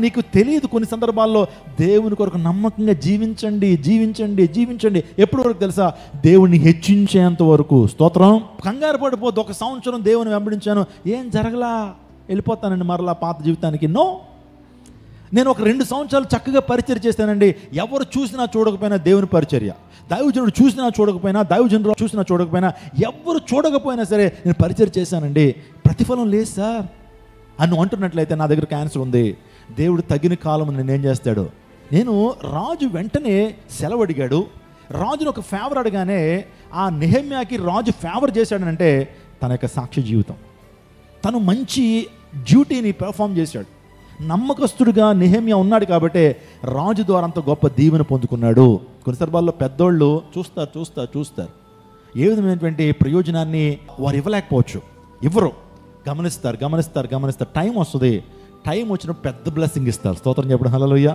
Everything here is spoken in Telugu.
నీకు తెలియదు కొన్ని సందర్భాల్లో దేవుని కొరకు నమ్మకంగా జీవించండి జీవించండి జీవించండి. ఎప్పటి వరకు తెలుసా? దేవుణ్ణి హెచ్చించేంత వరకు. స్తోత్రం. కంగారు పడిపోద్దు. 1 సంవత్సరం దేవుని వెంబడించాను, ఏం జరగలా, వెళ్ళిపోతానండి మరలా పాత జీవితానికి. నో, నేను ఒక 2 సంవత్సరాలు చక్కగా పరిచర్య చేస్తానండి. ఎవరు చూసినా చూడకపోయినా దేవుని పరిచర్య, దైవజనుడు చూసినా చూడకపోయినా, దైవజనుడు చూసినా చూడకపోయినా, ఎవరు చూడకపోయినా సరే నేను పరిచర్య చేశానండి. ప్రతిఫలం లేదు సార్ అని అంటున్నట్లయితే నా దగ్గర క్యాన్సర్ ఉంది. దేవుడు తగిన కాలం నేనేం చేస్తాడు? నేను రాజు వెంటనే సెలవు అడిగాడు. రాజును ఒక ఫేవర్ అడగానే ఆ నెహెమ్యాకి రాజు ఫేవర్ చేశాడనంటే తన యొక్క సాక్షి జీవితం, తను మంచి డ్యూటీని పెర్ఫామ్ చేశాడు. నమ్మకస్తుడుగా నెహెమ్యా ఉన్నాడు కాబట్టి రాజు ద్వారా అంత గొప్ప దీవెన పొందుకున్నాడు. కొన్ని సందర్భాల్లో పెద్దోళ్ళు చూస్తారు ఏ విధమైనటువంటి ప్రయోజనాన్ని వారు ఇవ్వలేకపోవచ్చు, ఇవ్వరు. గమనిస్తారు. టైం వస్తుంది, టైం వచ్చినప్పుడు పెద్ద బ్లెస్సింగ్ ఇస్తారు. స్తోత్రం చెప్పడం. హల్లెలూయా.